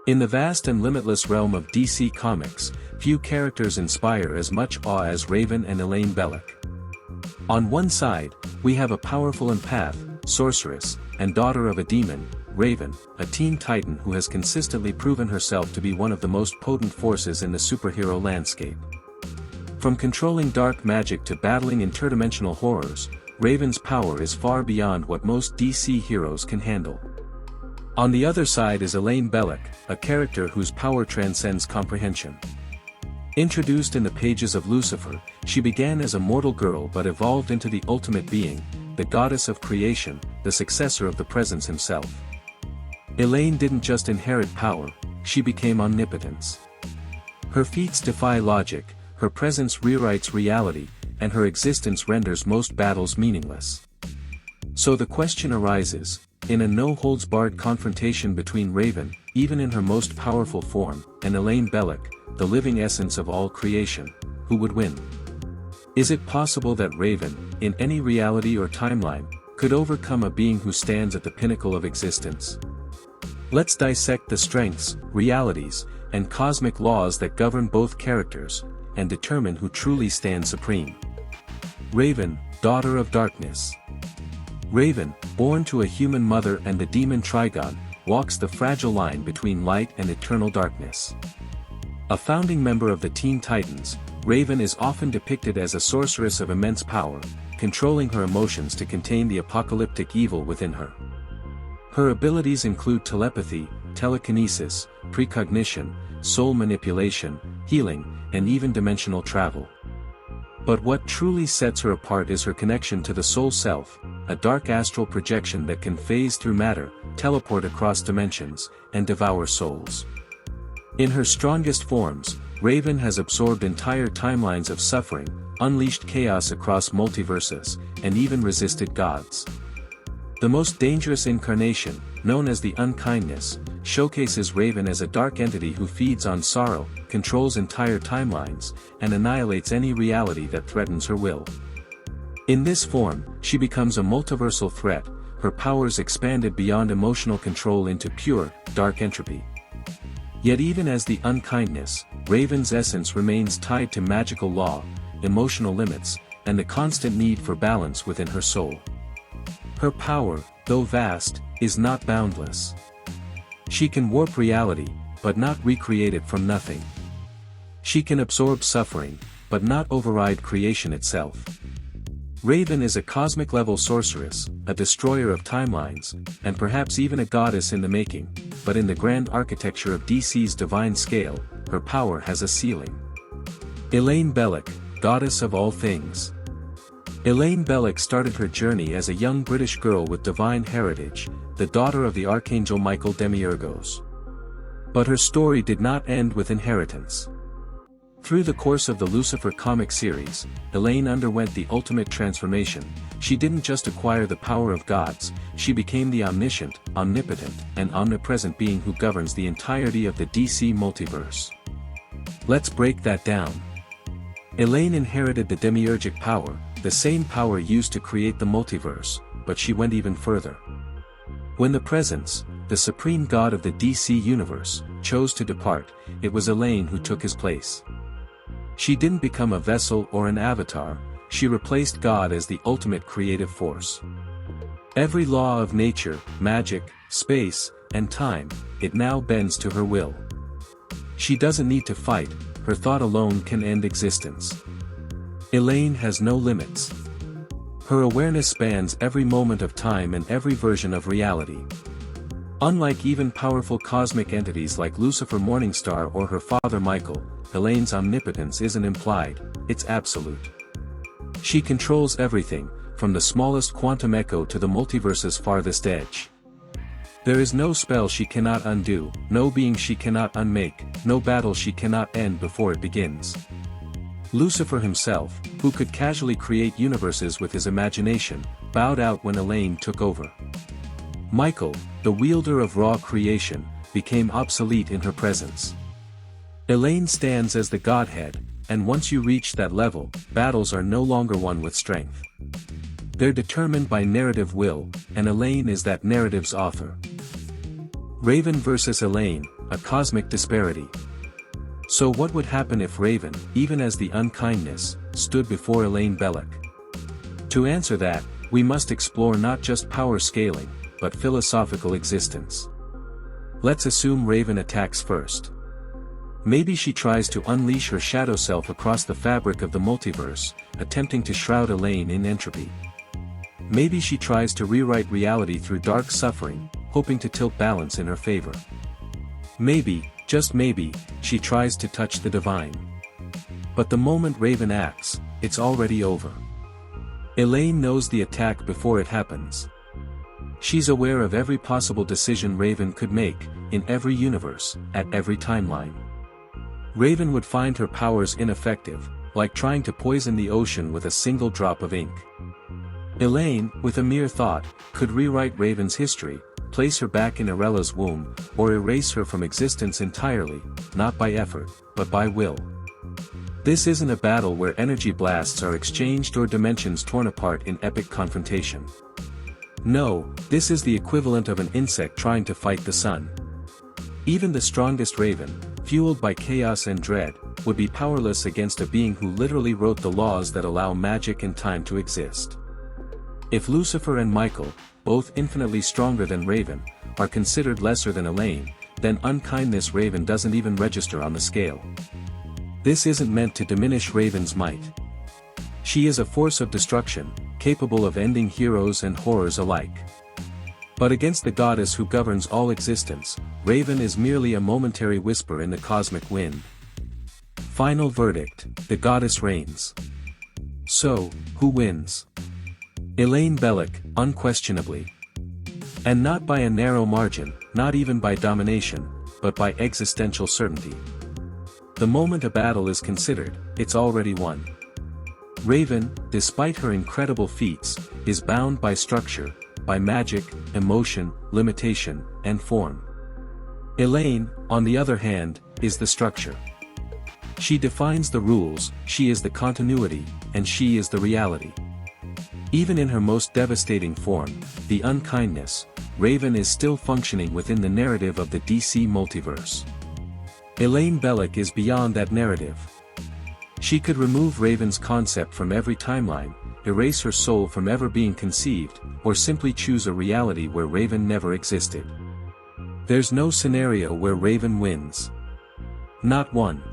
In the vast and limitless realm of DC Comics, few characters inspire as much awe as Raven and Elaine Belloc. On one side, we have a powerful empath, sorceress, and daughter of a demon, Raven, a teen titan who has consistently proven herself to be one of the most potent forces in the superhero landscape. From controlling dark magic to battling interdimensional horrors, Raven's power is far beyond what most DC heroes can handle. On the other side is Elaine Belloc, a character whose power transcends comprehension. Introduced in the pages of Lucifer, she began as a mortal girl but evolved into the ultimate being, the goddess of creation, the successor of the Presence himself. Elaine didn't just inherit power, she became omnipotence. Her feats defy logic, her presence rewrites reality, and her existence renders most battles meaningless. So the question arises, in a no-holds-barred confrontation between Raven, even in her most powerful form, and Elaine Belloc, the living essence of all creation, who would win? Is it possible that Raven, in any reality or timeline, could overcome a being who stands at the pinnacle of existence? Let's dissect the strengths, realities, and cosmic laws that govern both characters, and determine who truly stands supreme. Raven, daughter of darkness. Raven, born to a human mother and the demon Trigon, walks the fragile line between light and eternal darkness. A founding member of the Teen Titans, Raven is often depicted as a sorceress of immense power, controlling her emotions to contain the apocalyptic evil within her. Her abilities include telepathy, telekinesis, precognition, soul manipulation, healing, and even dimensional travel. But what truly sets her apart is her connection to the soul self, a dark astral projection that can phase through matter, teleport across dimensions, and devour souls. In her strongest forms, Raven has absorbed entire timelines of suffering, unleashed chaos across multiverses, and even resisted gods. The most dangerous incarnation, known as the Unkindness, showcases Raven as a dark entity who feeds on sorrow, controls entire timelines, and annihilates any reality that threatens her will. In this form, she becomes a multiversal threat, her powers expanded beyond emotional control into pure, dark entropy. Yet even as the Unkindness, Raven's essence remains tied to magical law, emotional limits, and the constant need for balance within her soul. Her power, though vast, is not boundless. She can warp reality, but not recreate it from nothing. She can absorb suffering, but not override creation itself. Raven is a cosmic-level sorceress, a destroyer of timelines, and perhaps even a goddess in the making, but in the grand architecture of DC's divine scale, her power has a ceiling. Elaine Belloc, goddess of all things. Elaine Belloc started her journey as a young British girl with divine heritage, the daughter of the archangel Michael Demiurgos. But her story did not end with inheritance. Through the course of the Lucifer comic series, Elaine underwent the ultimate transformation. She didn't just acquire the power of gods, she became the omniscient, omnipotent, and omnipresent being who governs the entirety of the DC multiverse. Let's break that down. Elaine inherited the demiurgic power, the same power used to create the multiverse, but she went even further. When the Presence, the supreme god of the DC universe, chose to depart, it was Elaine who took his place. She didn't become a vessel or an avatar, she replaced God as the ultimate creative force. Every law of nature, magic, space, and time, it now bends to her will. She doesn't need to fight, her thought alone can end existence. Elaine has no limits. Her awareness spans every moment of time and every version of reality. Unlike even powerful cosmic entities like Lucifer Morningstar or her father Michael, Elaine's omnipotence isn't implied, it's absolute. She controls everything, from the smallest quantum echo to the multiverse's farthest edge. There is no spell she cannot undo, no being she cannot unmake, no battle she cannot end before it begins. Lucifer himself, who could casually create universes with his imagination, bowed out when Elaine took over. Michael, the wielder of raw creation, became obsolete in her presence. Elaine stands as the Godhead, and once you reach that level, battles are no longer won with strength. They're determined by narrative will, and Elaine is that narrative's author. Raven vs. Elaine, a cosmic disparity. So what would happen if Raven, even as the Unkindness, stood before Elaine Belloc? To answer that, we must explore not just power scaling, but philosophical existence. Let's assume Raven attacks first. Maybe she tries to unleash her shadow self across the fabric of the multiverse, attempting to shroud Elaine in entropy. Maybe she tries to rewrite reality through dark suffering, hoping to tilt balance in her favor. Maybe, just maybe, she tries to touch the divine. But the moment Raven acts, it's already over. Elaine knows the attack before it happens. She's aware of every possible decision Raven could make, in every universe, at every timeline. Raven would find her powers ineffective, like trying to poison the ocean with a single drop of ink. Elaine, with a mere thought, could rewrite Raven's history, place her back in Arella's womb, or erase her from existence entirely, not by effort, but by will. This isn't a battle where energy blasts are exchanged or dimensions torn apart in epic confrontation. No, this is the equivalent of an insect trying to fight the sun. Even the strongest Raven, fueled by chaos and dread, would be powerless against a being who literally wrote the laws that allow magic and time to exist. If Lucifer and Michael, both infinitely stronger than Raven, are considered lesser than Elaine, then Unkindness Raven doesn't even register on the scale. This isn't meant to diminish Raven's might. She is a force of destruction, capable of ending heroes and horrors alike. But against the goddess who governs all existence, Raven is merely a momentary whisper in the cosmic wind. Final verdict, the goddess reigns. So, who wins? Elaine Belloc, unquestionably. And not by a narrow margin, not even by domination, but by existential certainty. The moment a battle is considered, it's already won. Raven, despite her incredible feats, is bound by structure, by magic, emotion, limitation, and form. Elaine, on the other hand, is the structure. She defines the rules, she is the continuity, and she is the reality. Even in her most devastating form, the Unkindness, Raven is still functioning within the narrative of the DC multiverse. Elaine Belloc is beyond that narrative. She could remove Raven's concept from every timeline, erase her soul from ever being conceived, or simply choose a reality where Raven never existed. There's no scenario where Raven wins. Not one.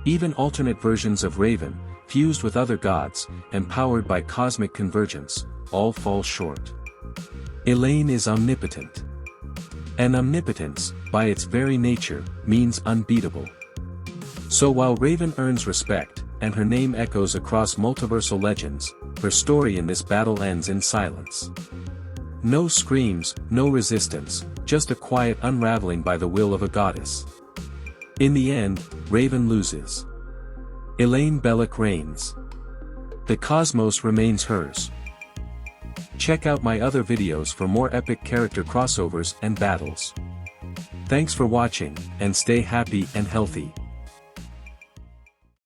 Even alternate versions of Raven, fused with other gods, empowered by cosmic convergence, all fall short. Elaine is omnipotent. And omnipotence, by its very nature, means unbeatable. So while Raven earns respect, and her name echoes across multiversal legends, her story in this battle ends in silence. No screams, no resistance, just a quiet unraveling by the will of a goddess. In the end, Raven loses. Elaine Belloc reigns. The cosmos remains hers. Check out my other videos for more epic character crossovers and battles. Thanks for watching, and stay happy and healthy.